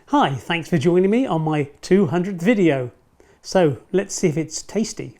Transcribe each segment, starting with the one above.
Hi, thanks for joining me on my 200th video. So let's see if it's tasty.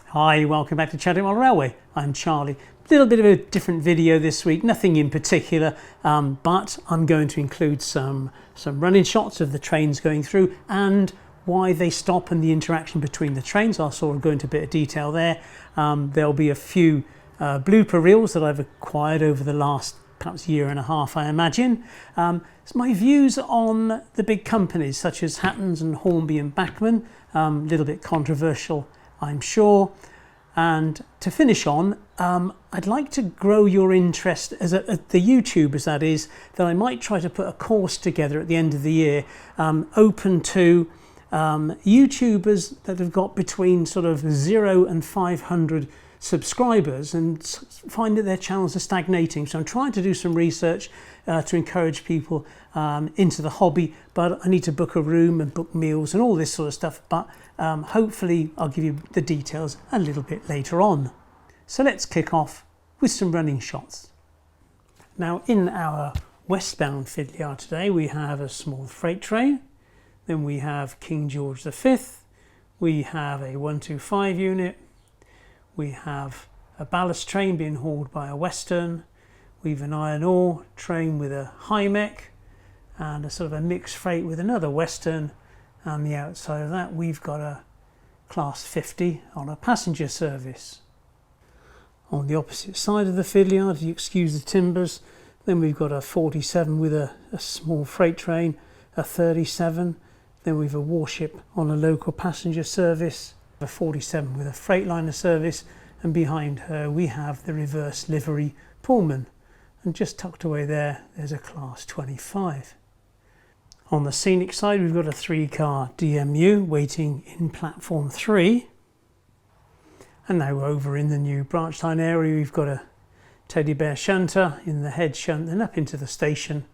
Hi, welcome back to Chadwick Model Railway. I'm Charlie. A little bit of a different video this week, nothing in particular, but I'm going to include some running shots of the trains going through and why they stop and the interaction between the trains. I'll sort of go into a bit of detail there. There'll be a few blooper reels that I've acquired over the last perhaps year and a half, I imagine. It's my views on the big companies such as Hattons and Hornby and Bachmann, a little bit controversial, I'm sure. And to finish on, I'd like to grow your interest as the YouTubers, that is, that I might try to put a course together at the end of the year, open to YouTubers that have got between sort of 0 and 500 subscribers and find that their channels are stagnating. So I'm trying to do some research to encourage people into the hobby, but I need to book a room and book meals and all this sort of stuff. But hopefully I'll give you the details a little bit later on. So let's kick off with some running shots. Now in our Westbound fiddle yard today we have a small freight train, then we have King George V, we have a 125 unit, we have a ballast train being hauled by a Western, we have an iron ore train with a high mech and a sort of a mixed freight with another Western, and the outside of that we've got a class 50 on a passenger service. On the opposite side of the fiddle yard, if you excuse the timbers, then we've got a 47 with a small freight train, a 37, then we've a warship on a local passenger service, a 47 with a Freightliner service, and behind her we have the reverse livery Pullman, and just tucked away there's a class 25. On the scenic side we've got a 3-car DMU waiting in platform 3, and now over in the new branch line area we've got a teddy bear shunter in the head shunt and up into the station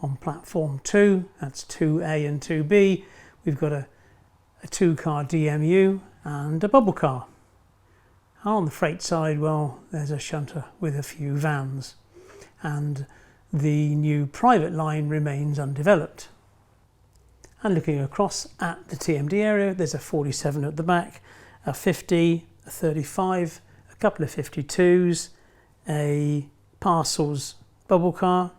on platform 2, that's 2A and 2B. We've got a 2-car DMU and a bubble car. And on the freight side, well, there's a shunter with a few vans, and the new private line remains undeveloped. And looking across at the TMD area, there's a 47 at the back, a 50, a 35, a couple of 52s, a parcels bubble car,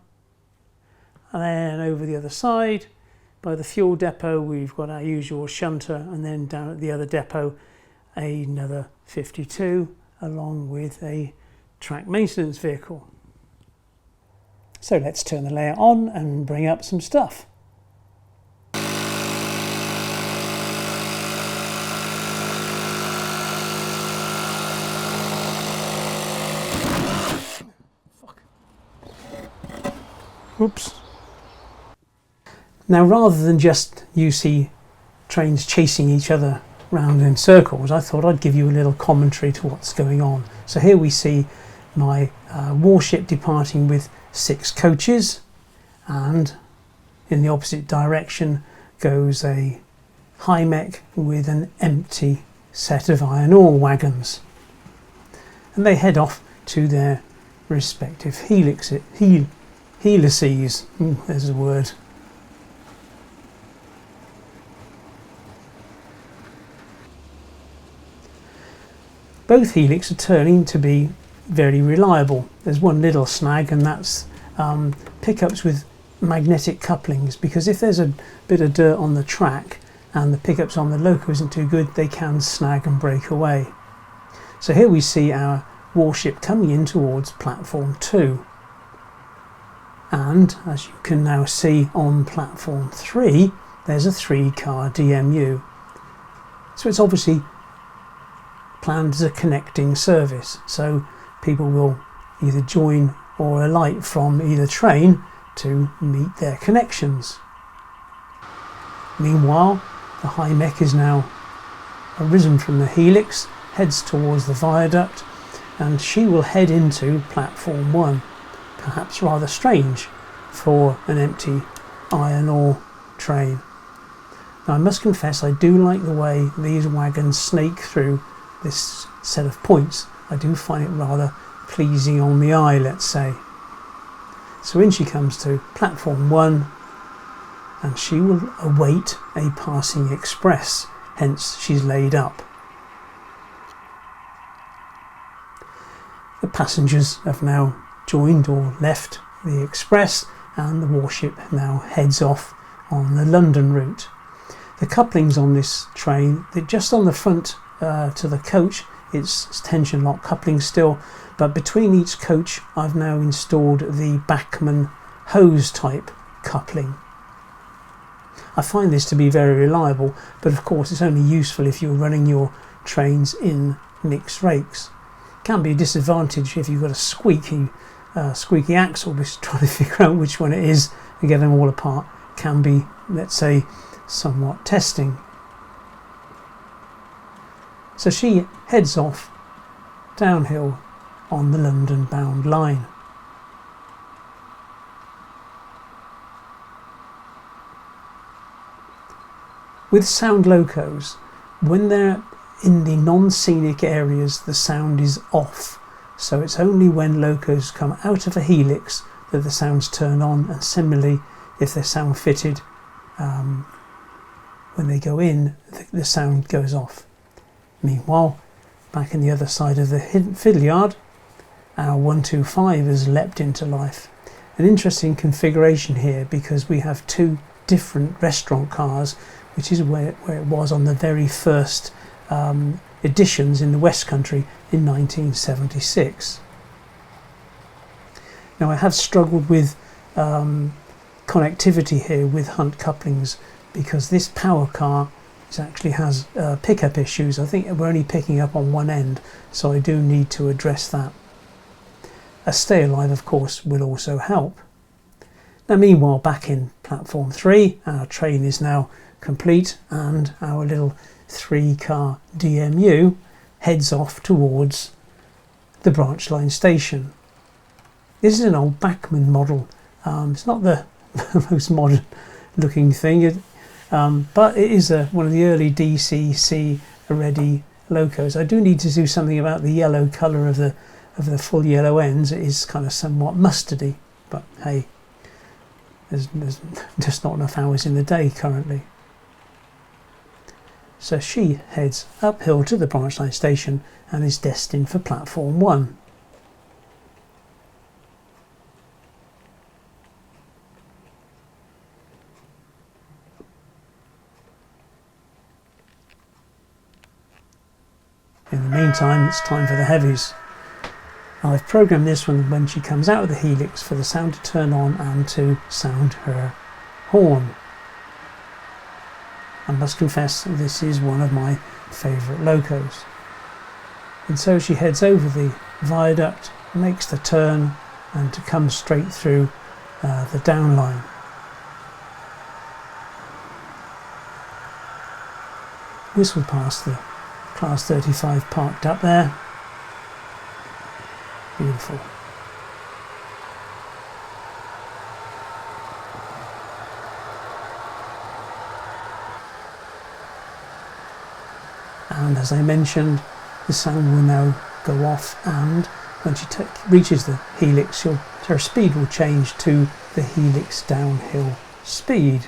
and then over the other side by the fuel depot we've got our usual shunter, and then down at the other depot another 52 along with a track maintenance vehicle. So let's turn the layer on and bring up some stuff. Oops. Now rather than just you see trains chasing each other round in circles, I thought I'd give you a little commentary to what's going on. So here we see my warship departing with 6 coaches, and in the opposite direction goes a high mech with an empty set of iron ore wagons, and they head off to their respective helices. There's a word. Both Helix are turning to be very reliable. There's one little snag, and that's pickups with magnetic couplings, because if there's a bit of dirt on the track and the pickups on the loco isn't too good, they can snag and break away. So here we see our warship coming in towards platform 2, and as you can now see on platform 3 there's a 3-car DMU. So it's obviously planned as a connecting service, so people will either join or alight from either train to meet their connections. Meanwhile, the high mech is now arisen from the Helix, heads towards the viaduct, and she will head into platform 1. Perhaps rather strange for an empty iron ore train. Now I must confess I do like the way these wagons snake through this set of points. I do find it rather pleasing on the eye, let's say. So in she comes to platform 1, and she will await a passing express, hence she's laid up. The passengers have now joined or left the express, and the warship now heads off on the London route. The couplings on this train, they're just on the front to the coach, it's tension lock coupling still, but between each coach I've now installed the Bachmann hose type coupling. I find this to be very reliable, but of course it's only useful if you're running your trains in mixed rakes. It can be a disadvantage if you've got a squeaky axle, which trying to figure out which one it is and get them all apart can be, let's say, somewhat testing. So she heads off downhill on the London bound line. With sound locos, when they're in the non-scenic areas, the sound is off. So it's only when locos come out of a helix that the sounds turn on, and similarly, if they're sound fitted, when they go in, the sound goes off. Meanwhile, back in the other side of the fiddle yard, our 125 has leapt into life. An interesting configuration here, because we have two different restaurant cars, which is where it was on the very first editions in the West Country in 1976. Now I have struggled with connectivity here with Hunt couplings, because this power car actually has pickup issues. I think we're only picking up on one end, so I do need to address that. A stay alive, of course, will also help. Now meanwhile, back in platform 3, our train is now complete, and our little 3-car DMU heads off towards the branch line station. This is an old Bachmann model. It's not the most modern looking thing, but it is one of the early DCC ready locos. I do need to do something about the yellow colour of the full yellow ends. It is kind of somewhat mustardy, but hey, there's just not enough hours in the day currently. So she heads uphill to the branch line station and is destined for platform 1. In the meantime, it's time for the heavies. I've programmed this one when she comes out of the helix for the sound to turn on and to sound her horn. I must confess this is one of my favourite locos. And so she heads over the viaduct, makes the turn, and to come straight through the down line. Whistle past the Class 35 parked up there. Beautiful. And as I mentioned, the sound will now go off, and when she reaches the helix, her speed will change to the helix downhill speed.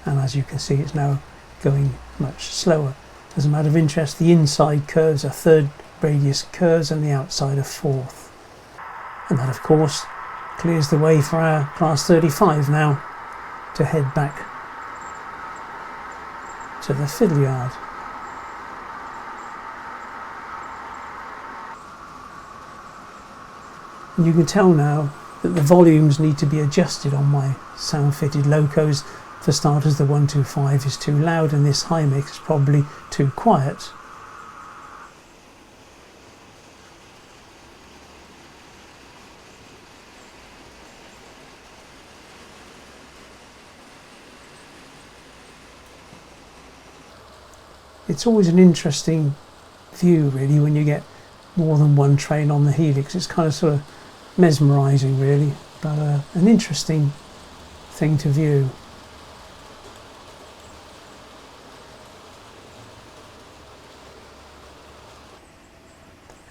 And as you can see, it's now going much slower. As a matter of interest, the inside curves are 3rd radius curves and the outside are 4th. And that, of course, clears the way for our Class 35 now to head back to the fiddle yard. And you can tell now that the volumes need to be adjusted on my sound fitted locos. For starters, the 125 is too loud and this high mix is probably too quiet. It's always an interesting view really when you get more than one train on the helix. It's kind of sort of mesmerising really, but an interesting thing to view.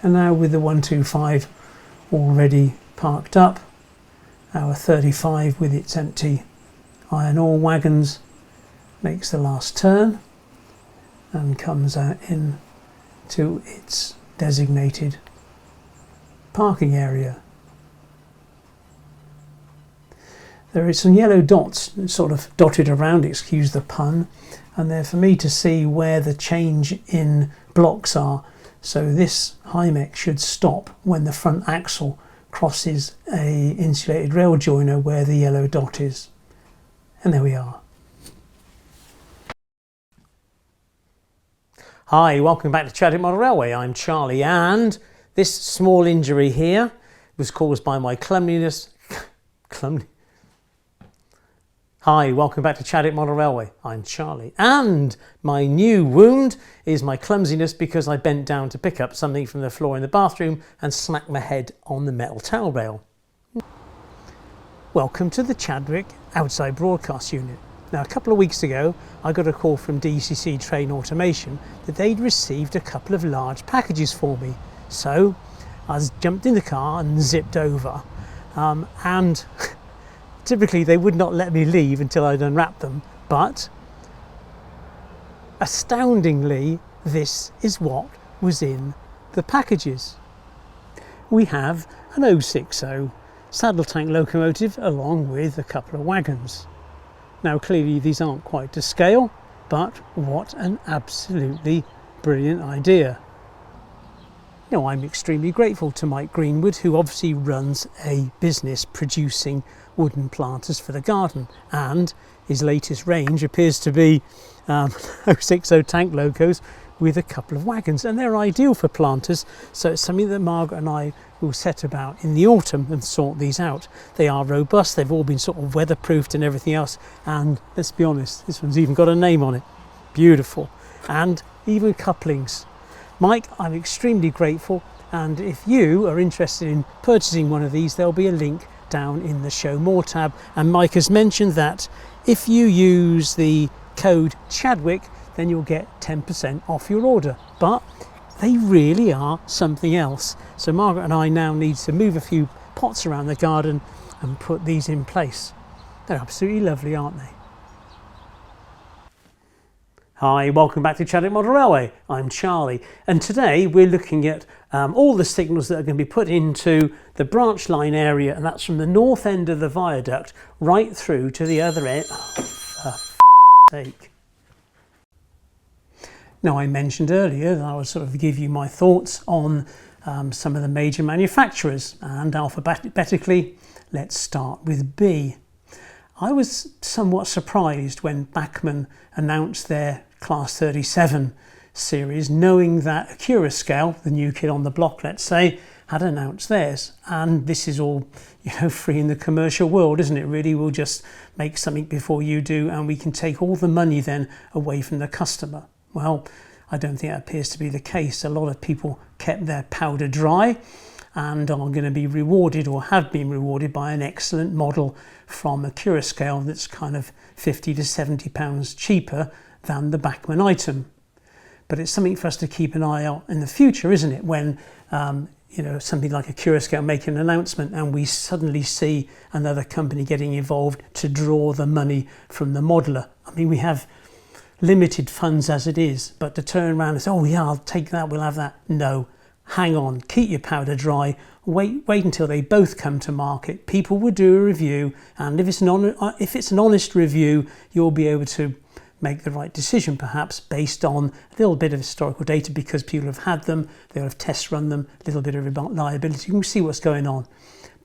And now with the 125 already parked up. Our 35 with its empty iron ore wagons makes the last turn and comes out in to its designated parking area. There is some yellow dots sort of dotted around, excuse the pun, and they're for me to see where the change in blocks are. So this Hymex should stop when the front axle crosses a insulated rail joiner where the yellow dot is. And there we are. Hi, welcome back to Chadwick Model Railway. I'm Charlie, and this small injury here was caused by my clumsiness. Hi, welcome back to Chadwick Model Railway. I'm Charlie, and my new wound is my clumsiness because I bent down to pick up something from the floor in the bathroom and smacked my head on the metal towel rail. Welcome to the Chadwick outside broadcast unit. Now, a couple of weeks ago, I got a call from DCC Train Automation that they'd received a couple of large packages for me. So I jumped in the car and zipped over, and typically they would not let me leave until I'd unwrapped them, but astoundingly, this is what was in the packages. We have an 060 saddle tank locomotive along with a couple of wagons. Now clearly these aren't quite to scale, but what an absolutely brilliant idea. Now, I'm extremely grateful to Mike Greenwood, who obviously runs a business producing wooden planters for the garden, and his latest range appears to be 060 tank locos with a couple of wagons, and they're ideal for planters. So it's something that Margaret and I will set about in the autumn and sort these out. They are robust, they've all been sort of weatherproofed and everything else, and let's be honest, this one's even got a name on it. Beautiful. And even couplings. Mike, I'm extremely grateful, and if you are interested in purchasing one of these, there'll be a link down in the Show More tab, and Mike has mentioned that if you use the code Chadwick, then you'll get 10% off your order. But they really are something else. So Margaret and I now need to move a few pots around the garden and put these in place. They're absolutely lovely, aren't they? Hi, welcome back to Chadwick Model Railway. I'm Charlie, and today we're looking at all the signals that are going to be put into the branch line area, and that's from the north end of the viaduct right through to the other end. Oh, for f***'s sake. Now, I mentioned earlier that I would sort of give you my thoughts on some of the major manufacturers, and alphabetically, let's start with B. I was somewhat surprised when Bachmann announced their Class 37 series, knowing that Accurascale, the new kid on the block, let's say, had announced theirs. And this is all, free in the commercial world, isn't it? Really, we'll just make something before you do, and we can take all the money then away from the customer. Well, I don't think that appears to be the case. A lot of people kept their powder dry and are going to be rewarded, or have been rewarded, by an excellent model from Accurascale that's kind of £50 to £70 cheaper than the Bachmann item. But it's something for us to keep an eye on in the future, isn't it? When something like Accurascale make an announcement and we suddenly see another company getting involved to draw the money from the modeler. I mean, we have limited funds as it is, but to turn around and say, oh yeah, I'll take that, we'll have that. No. Hang on, keep your powder dry, wait until they both come to market. People will do a review, and if it's an honest review, you'll be able to make the right decision, perhaps based on a little bit of historical data, because people have had them, they'll have test run them, a little bit of reliability, you can see what's going on.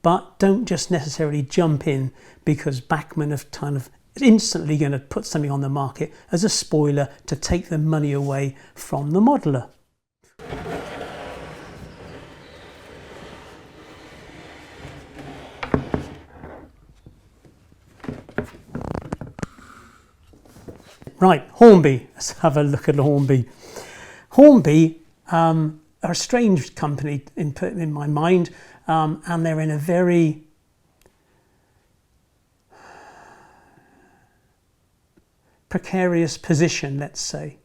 But don't just necessarily jump in because Bachmann have kind of instantly going to put something on the market as a spoiler to take the money away from the modeler. Right, Hornby. Let's have a look at Hornby. Hornby are a strange company in my mind, and they're in a very precarious position, let's say.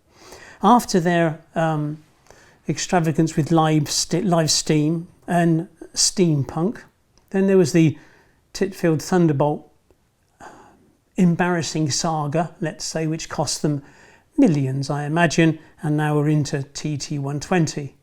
After their extravagance with live steam and steampunk. Then there was the Titfield Thunderbolt embarrassing saga, let's say, which cost them millions, I imagine, and now we're into TT120.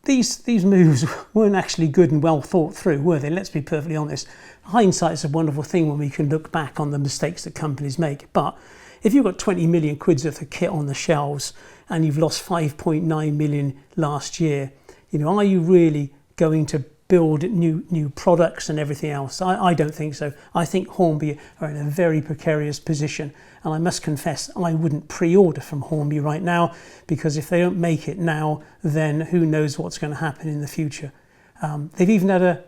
These moves weren't actually good and well thought through, were they? Let's be perfectly honest. Hindsight's a wonderful thing when we can look back on the mistakes that companies make. But if you've got 20 million quid's worth of kit on the shelves and you've lost 5.9 million last year, you know, are you really going to build new products and everything else? I don't think so. I think Hornby are in a very precarious position, and I must confess I wouldn't pre-order from Hornby right now, because if they don't make it now, then who knows what's going to happen in the future. They've even had a,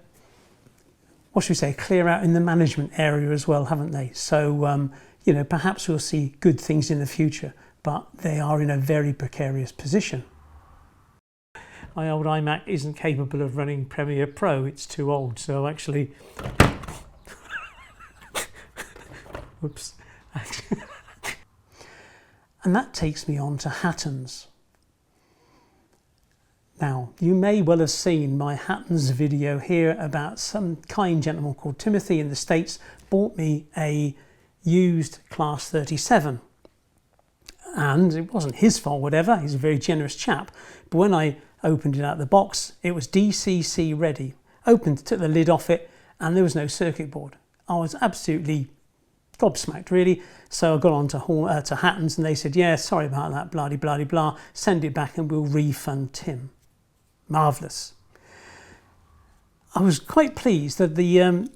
what should we say, clear out in the management area as well, haven't they? So you know, perhaps we'll see good things in the future, but they are in a very precarious position. My old iMac isn't capable of running Premiere Pro, it's too old, so actually, whoops. And that takes me on to Hattons. Now, you may well have seen my Hattons video here about some kind gentleman called Timothy in the States bought me a used Class 37. And it wasn't his fault, whatever, he's a very generous chap, but when I opened it out of the box, it was DCC ready. Opened, took the lid off it, and there was no circuit board. I was absolutely gobsmacked, really. So I got on to Hattons, and they said, yeah, sorry about that, blah, blah, blah, send it back and we'll refund Tim. Marvellous. I was quite pleased that the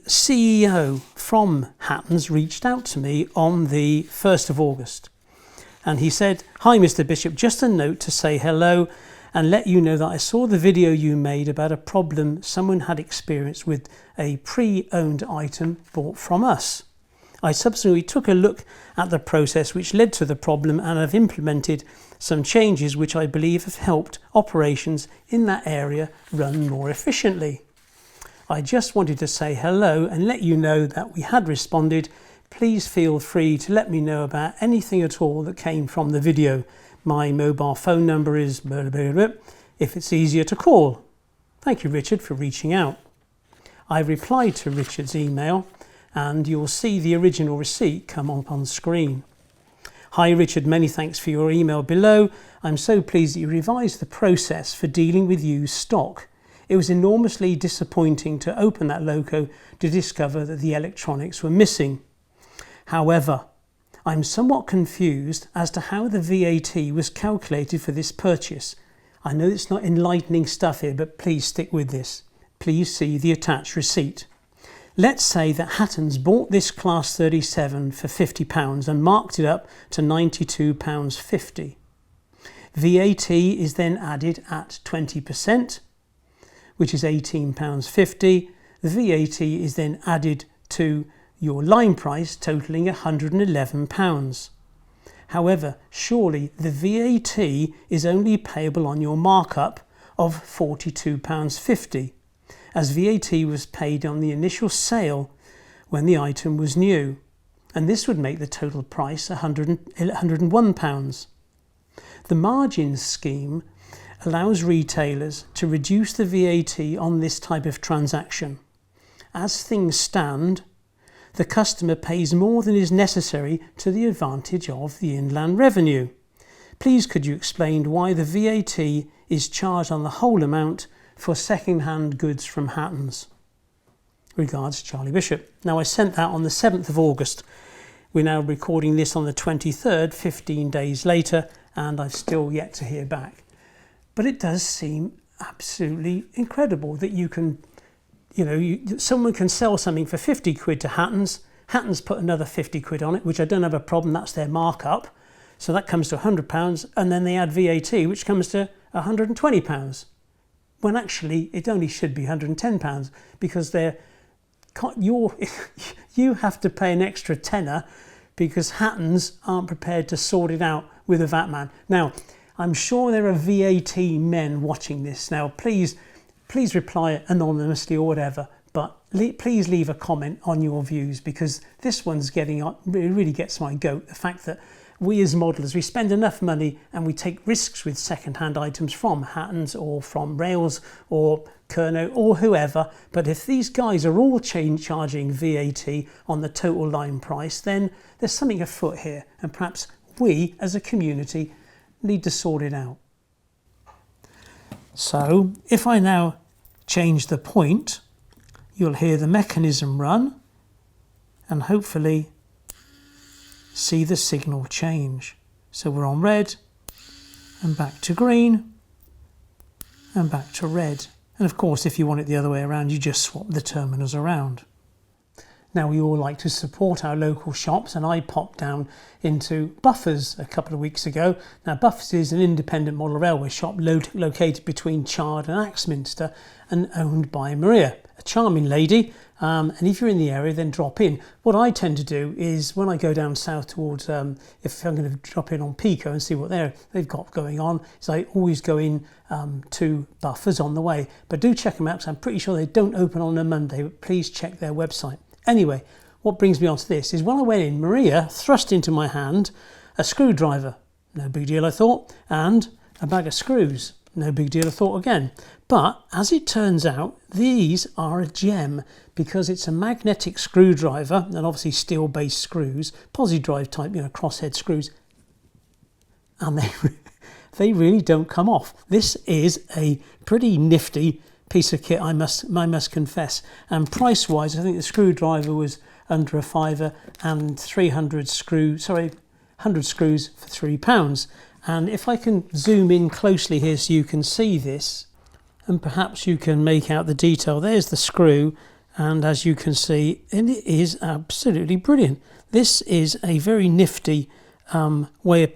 CEO from Hattons reached out to me on the 1st of August. And he said, hi, Mr. Bishop, just a note to say hello and let you know that I saw the video you made about a problem someone had experienced with a pre-owned item bought from us. I subsequently took a look at the process which led to the problem and have implemented some changes which I believe have helped operations in that area run more efficiently. I just wanted to say hello and let you know that we had responded. Please feel free to let me know about anything at all that came from the video. My mobile phone number is blah, blah, blah, if it's easier to call. Thank you, Richard, for reaching out. I replied to Richard's email, and you'll see the original receipt come up on screen. Hi Richard, many thanks for your email below. I'm so pleased that you revised the process for dealing with used stock. It was enormously disappointing to open that loco to discover that the electronics were missing. However, I'm somewhat confused as to how the VAT was calculated for this purchase. I know it's not enlightening stuff here, but please stick with this. Please see the attached receipt. Let's say that Hattons bought this Class 37 for £50 and marked it up to £92.50. VAT is then added at 20%, which is £18.50. The VAT is then added to your line price, totalling £111. However, surely the VAT is only payable on your markup of £42.50, as VAT was paid on the initial sale when the item was new, and this would make the total price £101. The margin scheme allows retailers to reduce the VAT on this type of transaction. As things stand, the customer pays more than is necessary to the advantage of the inland revenue. Please could you explain why the VAT is charged on the whole amount for second-hand goods from Hattons? Regards, Charlie Bishop. Now, I sent that on the 7th of August. We're now recording this on the 23rd, 15 days later, and I've still yet to hear back. But it does seem absolutely incredible that you can, someone can sell something for 50 quid to Hattons. Hattons put another 50 quid on it, which I don't have a problem, that's their markup. So that comes to £100, and then they add VAT, which comes to £120. When actually it only should be £110, because you have to pay an extra tenner because Hattons aren't prepared to sort it out with a VAT man. Now, I'm sure there are VAT men watching this. Now, please reply anonymously or whatever, but please leave a comment on your views, because this one's getting on, it really gets my goat. The fact that we as modelers, we spend enough money and we take risks with second-hand items from Hattons or from Rails or Kerno or whoever. But if these guys are all charging VAT on the total line price, then there's something afoot here, and perhaps we as a community need to sort it out. So if I now change the point, you'll hear the mechanism run and hopefully see the signal change. So we're on red and back to green and back to red. And of course, if you want it the other way around, you just swap the terminals around. Now, we all like to support our local shops, and I popped down into Buffers a couple of weeks ago. Now, Buffers is an independent model railway shop located between Chard and Axminster and owned by Maria, a charming lady. And if you're in the area, then drop in. What I tend to do is when I go down south towards, if I'm going to drop in on Pico and see what they've got going on, is I always go in to Buffers on the way. But do check them out, because I'm pretty sure they don't open on a Monday, but please check their website. Anyway, what brings me on to this is when I went in, Maria thrust into my hand a screwdriver. No big deal, I thought. And a bag of screws. No big deal, I thought again. But as it turns out, these are a gem, because it's a magnetic screwdriver and obviously steel-based screws, posi drive type, crosshead screws. And they really don't come off. This is a pretty nifty piece of kit, I must confess. And price-wise, I think the screwdriver was under a fiver, and 100 screws for £3. And if I can zoom in closely here so you can see this, and perhaps you can make out the detail. There's the screw, and as you can see, and it is absolutely brilliant. This is a very nifty way of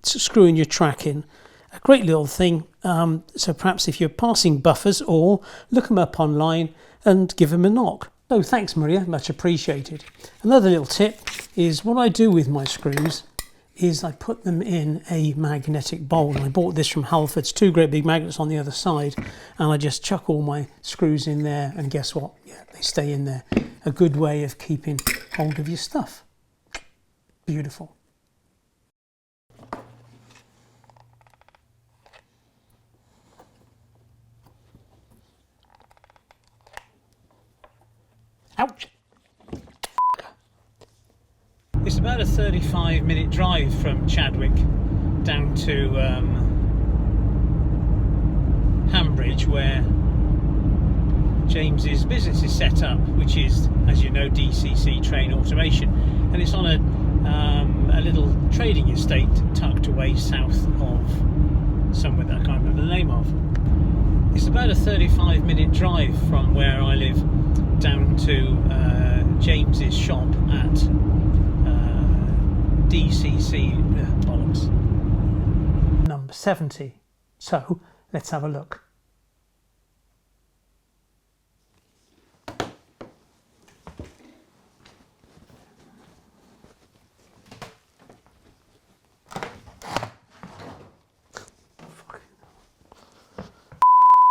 screwing your track in. A great little thing. So perhaps if you're passing Buffers, or look them up online and give them a knock. So thanks, Maria, much appreciated. Another little tip is what I do with my screws is I put them in a magnetic bowl. And I bought this from Halfords, 2 great big magnets on the other side, and I just chuck all my screws in there, and guess what? Yeah, they stay in there. A good way of keeping hold of your stuff. Beautiful. Ouch! It's about a 35-minute drive from Chadwick down to Hambridge, where James's business is set up, which is, as you know, DCC Train Automation, and it's on a little trading estate tucked away south of somewhere that I can't remember the name of. It's about a 35-minute drive from where I live down to James's shop at DCC bollocks. Number 70. So let's have a look.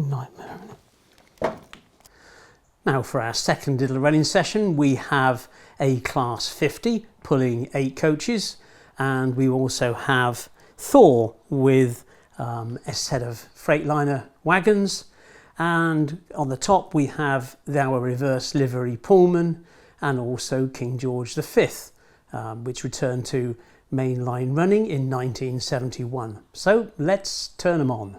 Nightmare, isn't it? Now for our second little running session, we have a Class 50 pulling 8 coaches, and we also have Thor with a set of Freightliner wagons, and on the top we have our reverse livery Pullman, and also King George V, which returned to mainline running in 1971. So let's turn them on.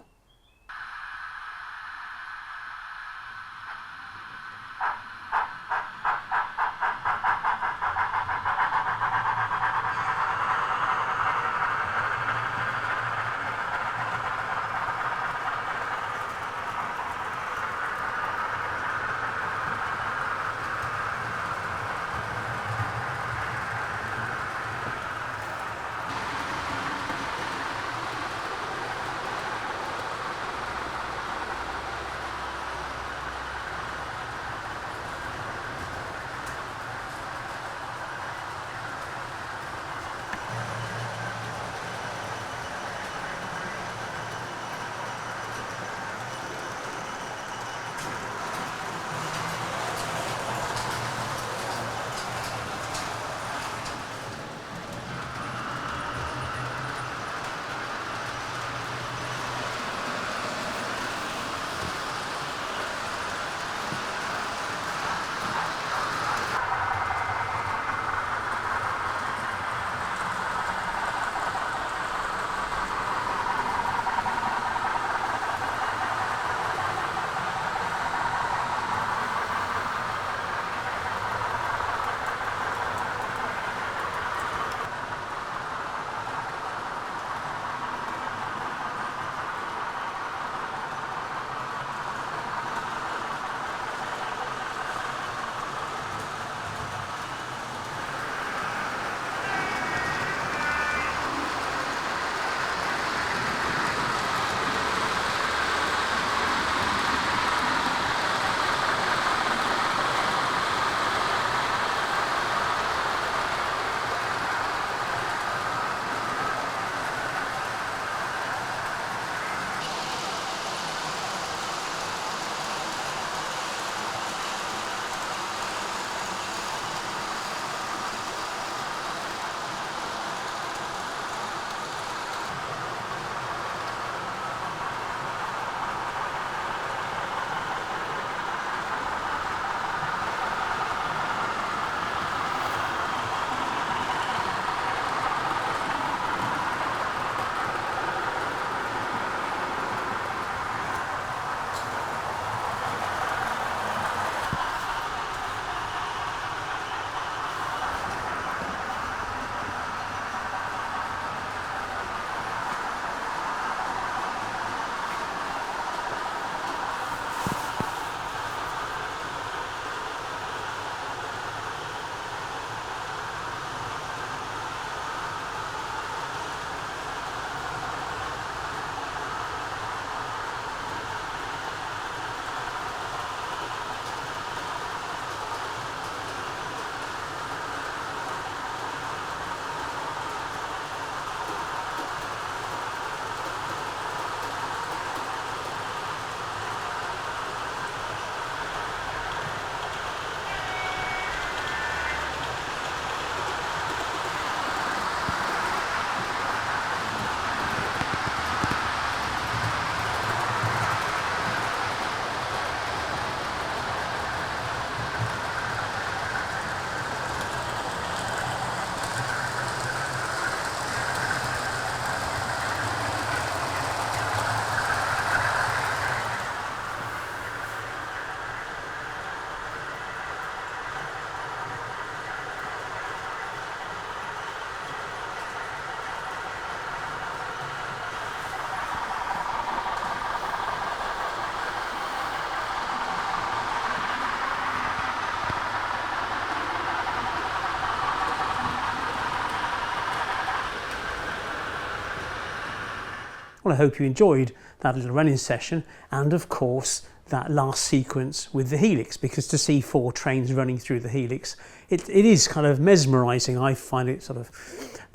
Well, I hope you enjoyed that little running session, and of course that last sequence with the Helix, because to see 4 trains running through the Helix, it is kind of mesmerising. I find it sort of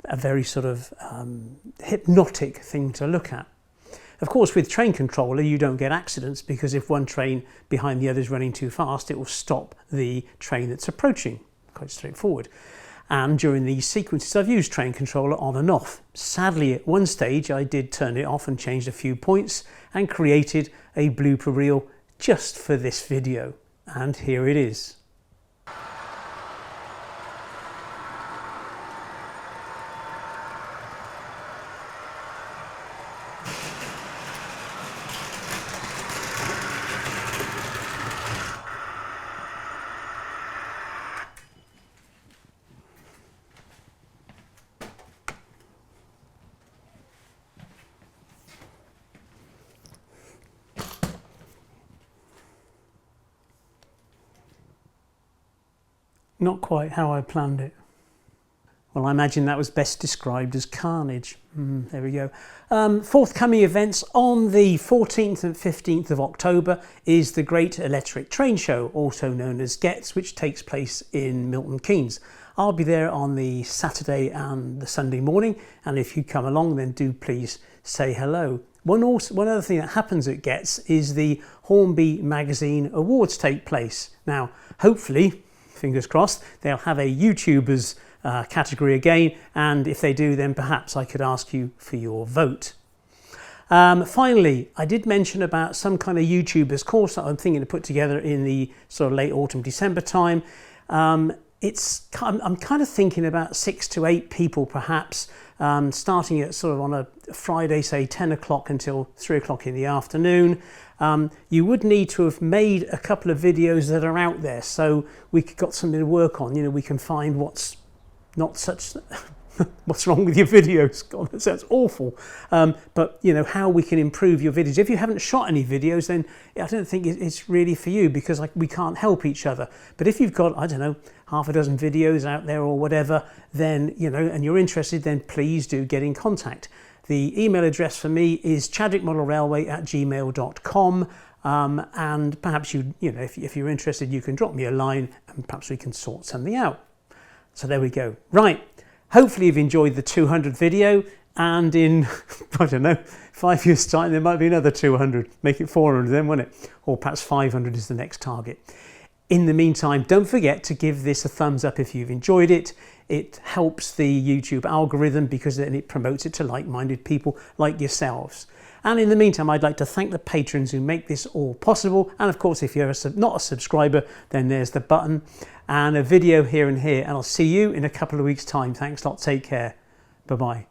a very sort of hypnotic thing to look at. Of course, with train controller, you don't get accidents, because if one train behind the other is running too fast, it will stop the train that's approaching. Quite straightforward. And during these sequences, I've used train controller on and off. Sadly, at one stage, I did turn it off and changed a few points and created a blooper reel just for this video. And here it is. Not quite how I planned it. Well, I imagine that was best described as carnage. There we go. Forthcoming events on the 14th and 15th of October is the Great Electric Train Show, also known as GETS, which takes place in Milton Keynes. I'll be there on the Saturday and the Sunday morning, and if you come along, then do please say hello. One other thing that happens at GETS is the Hornby Magazine Awards take place. Now, hopefully, fingers crossed, they'll have a YouTubers category again, and if they do, then perhaps I could ask you for your vote. Finally, I did mention about some kind of YouTubers course that I'm thinking to put together in the sort of late autumn, December time. I'm kind of thinking about 6 to 8 people perhaps, starting at sort of on a Friday, say 10 o'clock until 3 o'clock in the afternoon. You would need to have made a couple of videos that are out there, so we got something to work on. You know, we can find what's not such, what's wrong with your videos. God, that sounds awful. But you know, how we can improve your videos. If you haven't shot any videos, then I don't think it's really for you, because we can't help each other. But if you've got, I don't know, half a dozen videos out there or whatever, then, you know, and you're interested, then please do get in contact. The email address for me is chadwickmodelrailway@gmail.com, and perhaps you know, if you're interested, you can drop me a line and perhaps we can sort something out. So there we go. Right, hopefully you've enjoyed the 200 video, and in, I don't know, 5 years time there might be another 200. Make it 400 then, won't it? Or perhaps 500 is the next target. In the meantime, don't forget to give this a thumbs up if you've enjoyed it. It helps the YouTube algorithm, because then it promotes it to like-minded people like yourselves. And in the meantime, I'd like to thank the patrons who make this all possible. And of course, if you're not a subscriber, then there's the button and a video here and here. And I'll see you in a couple of weeks' time. Thanks a lot. Take care. Bye-bye.